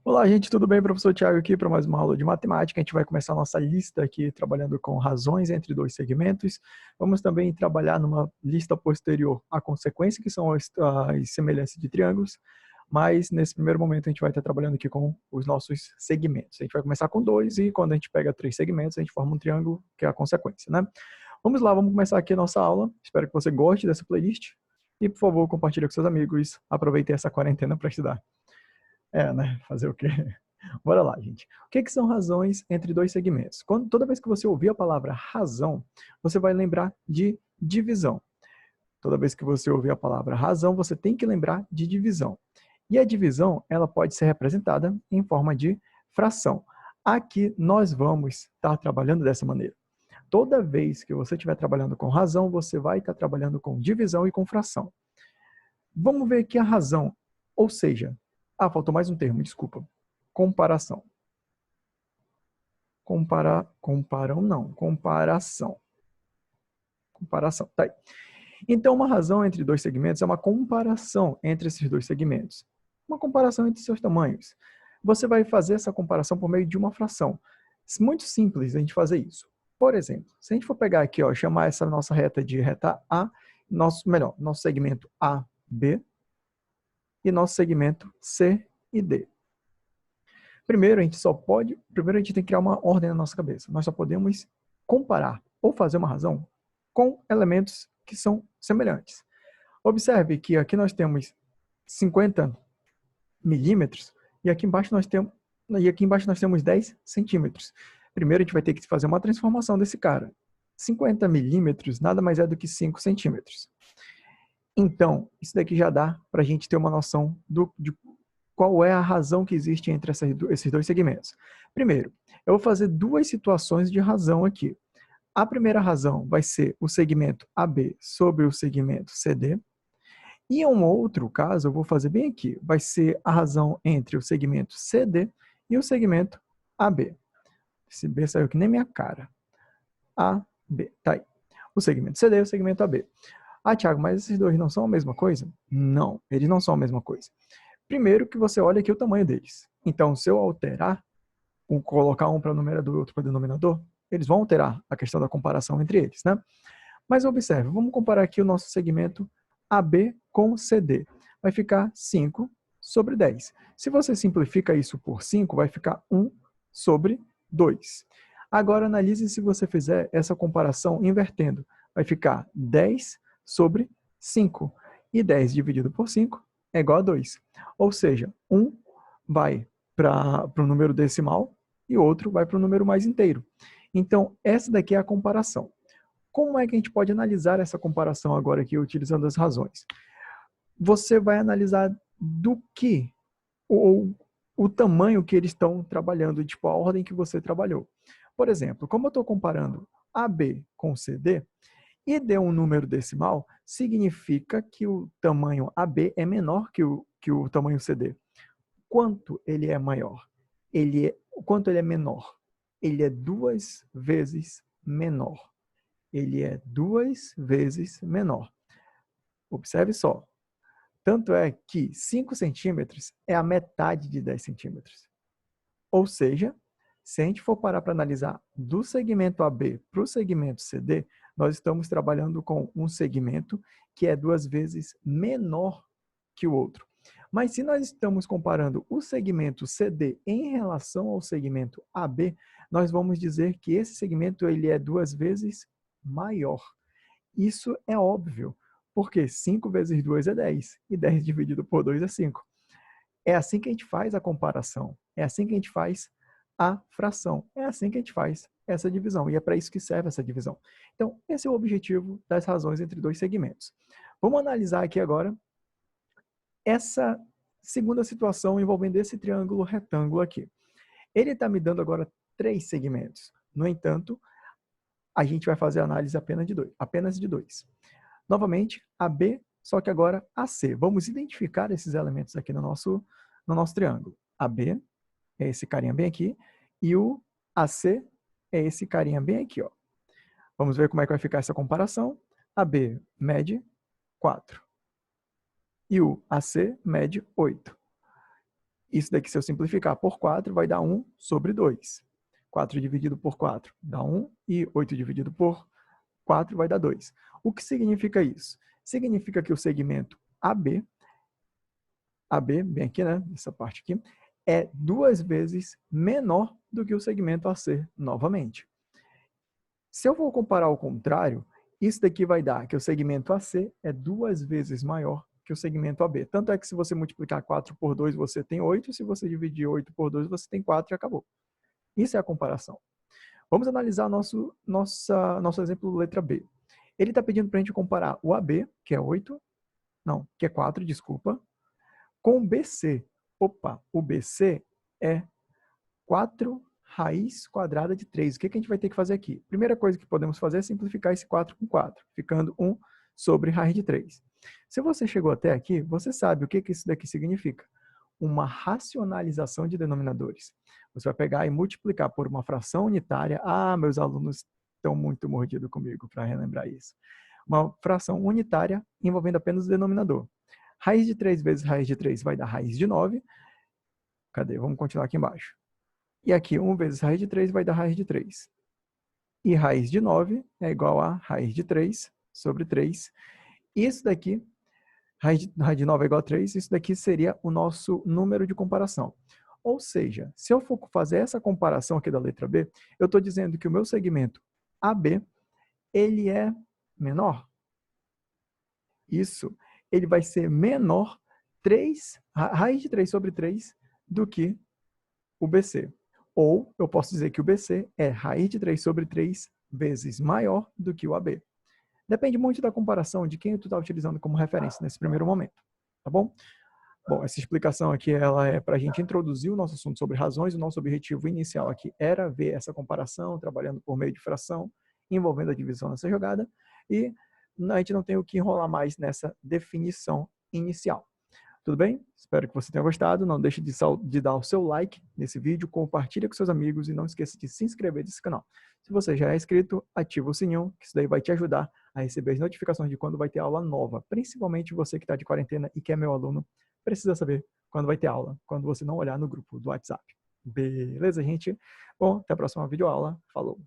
Olá, gente, tudo bem? Professor Thiago aqui para mais uma aula de matemática. A gente vai começar a nossa lista aqui trabalhando com razões entre dois segmentos. Vamos também trabalhar numa lista posterior a consequência, que são as semelhanças de triângulos. Mas nesse primeiro momento a gente vai estar trabalhando aqui com os nossos segmentos. A gente vai começar com dois e quando a gente pega três segmentos, a gente forma um triângulo, que é a consequência, né? Vamos lá, vamos começar aqui a nossa aula. Espero que você goste dessa playlist. E, por favor, compartilhe com seus amigos. Aproveite essa quarentena para estudar. Né? Fazer o quê? Bora lá, gente. O que são razões entre dois segmentos? Toda vez que você ouvir a palavra razão, você vai lembrar de divisão. Toda vez que você ouvir a palavra razão, você tem que lembrar de divisão. E a divisão, ela pode ser representada em forma de fração. Aqui nós vamos estar trabalhando dessa maneira. Toda vez que você estiver trabalhando com razão, você vai estar trabalhando com divisão e com fração. Vamos ver aqui a razão, ou seja, faltou mais um termo, desculpa. Comparação. Comparação. Comparação, tá aí. Então, uma razão entre dois segmentos é uma comparação entre esses dois segmentos. Uma comparação entre seus tamanhos. Você vai fazer essa comparação por meio de uma fração. Muito simples a gente fazer isso. Por exemplo, se a gente for pegar aqui, ó, chamar essa nossa reta de reta A, nosso segmento A, B, e nosso segmento C e D. Primeiro, a gente tem que criar uma ordem na nossa cabeça. Nós só podemos comparar ou fazer uma razão com elementos que são semelhantes. Observe que aqui nós temos 50 milímetros e aqui embaixo nós temos 10 centímetros. Primeiro, a gente vai ter que fazer uma transformação desse cara. 50 milímetros nada mais é do que 5 centímetros. Então, isso daqui já dá para a gente ter uma noção de qual é a razão que existe entre esses dois segmentos. Primeiro, eu vou fazer duas situações de razão aqui. A primeira razão vai ser o segmento AB sobre o segmento CD. E em um outro caso, eu vou fazer bem aqui, vai ser a razão entre o segmento CD e o segmento AB. Esse B saiu que nem minha cara. AB, tá aí. O segmento CD e o segmento AB. Thiago, mas esses dois não são a mesma coisa? Não, eles não são a mesma coisa. Primeiro que você olha aqui o tamanho deles. Então, se eu alterar, colocar um para numerador e outro para denominador, eles vão alterar a questão da comparação entre eles, né? Mas observe, vamos comparar aqui o nosso segmento AB com CD. Vai ficar 5 sobre 10. Se você simplifica isso por 5, vai ficar 1 sobre 2. Agora, analise se você fizer essa comparação invertendo. Vai ficar 10 sobre 5. E 10 dividido por 5 é igual a 2. Ou seja, um vai para o número decimal e o outro vai para o número mais inteiro. Então, essa daqui é a comparação. Como é que a gente pode analisar essa comparação agora aqui, utilizando as razões? Você vai analisar do que, o tamanho que eles estão trabalhando, tipo a ordem que você trabalhou. Por exemplo, como eu estou comparando AB com CD, e deu um número decimal, significa que o tamanho AB é menor que o tamanho CD. Quanto ele é maior? Quanto ele é menor? Ele é 2 vezes menor. Ele é 2 vezes menor. Observe só. Tanto é que 5 centímetros é a metade de 10 centímetros. Ou seja, se a gente for parar para analisar do segmento AB para o segmento CD, nós estamos trabalhando com um segmento que é 2 vezes menor que o outro. Mas se nós estamos comparando o segmento CD em relação ao segmento AB, nós vamos dizer que esse segmento ele é 2 vezes maior. Isso é óbvio, porque 5 vezes 2 é 10, e 10 dividido por 2 é 5. É assim que a gente faz a comparação, é assim que a gente faz a fração, é assim que a gente faz essa divisão, e é para isso que serve essa divisão. Então, esse é o objetivo das razões entre dois segmentos. Vamos analisar aqui agora essa segunda situação envolvendo esse triângulo retângulo aqui. Ele está me dando agora 3 segmentos. No entanto, a gente vai fazer a análise apenas de dois. Novamente, AB, só que agora AC. Vamos identificar esses elementos aqui no nosso triângulo. AB é esse carinha bem aqui, e o AC é esse carinha bem aqui, ó. Vamos ver como é que vai ficar essa comparação. AB mede 4. E o AC mede 8. Isso daqui, se eu simplificar por 4, vai dar 1 sobre 2. 4 dividido por 4 dá 1, e 8 dividido por 4 vai dar 2. O que significa isso? Significa que o segmento AB, bem aqui, né, essa parte aqui, é 2 vezes menor do que o segmento AC, novamente. Se eu for comparar ao contrário, isso daqui vai dar que o segmento AC é 2 vezes maior que o segmento AB. Tanto é que se você multiplicar 4 por 2, você tem 8. Se você dividir 8 por 2, você tem 4 e acabou. Isso é a comparação. Vamos analisar nosso exemplo letra B. Ele está pedindo para a gente comparar o AB, que é 4, desculpa, com o BC. Opa, o BC é 4 raiz quadrada de 3. O que a gente vai ter que fazer aqui? Primeira coisa que podemos fazer é simplificar esse 4 com 4, ficando 1 sobre raiz de 3. Se você chegou até aqui, você sabe o que isso daqui significa. Uma racionalização de denominadores. Você vai pegar e multiplicar por uma fração unitária. Ah, meus alunos estão muito mordidos comigo para relembrar isso. Uma fração unitária envolvendo apenas o denominador. Raiz de 3 vezes raiz de 3 vai dar raiz de 9. Cadê? Vamos continuar aqui embaixo. E aqui, 1 vezes raiz de 3 vai dar raiz de 3. E raiz de 9 é igual a raiz de 3 sobre 3. Isso daqui, raiz de 9 é igual a 3, isso daqui seria o nosso número de comparação. Ou seja, se eu for fazer essa comparação aqui da letra B, eu estou dizendo que o meu segmento AB, ele é menor. Isso, ele vai ser menor raiz de 3 sobre 3 do que o BC. Ou eu posso dizer que o BC é raiz de 3 sobre 3 vezes maior do que o AB. Depende muito da comparação de quem tu está utilizando como referência nesse primeiro momento, tá bom? Bom, essa explicação aqui ela é para a gente introduzir o nosso assunto sobre razões. O nosso objetivo inicial aqui era ver essa comparação, trabalhando por meio de fração, envolvendo a divisão nessa jogada, e a gente não tem o que enrolar mais nessa definição inicial. Tudo bem? Espero que você tenha gostado. Não deixe de dar o seu like nesse vídeo, compartilhe com seus amigos e não esqueça de se inscrever nesse canal. Se você já é inscrito, ativa o sininho, que isso daí vai te ajudar a receber as notificações de quando vai ter aula nova. Principalmente você que está de quarentena e que é meu aluno, precisa saber quando vai ter aula, quando você não olhar no grupo do WhatsApp. Beleza, gente? Bom, até a próxima videoaula. Falou!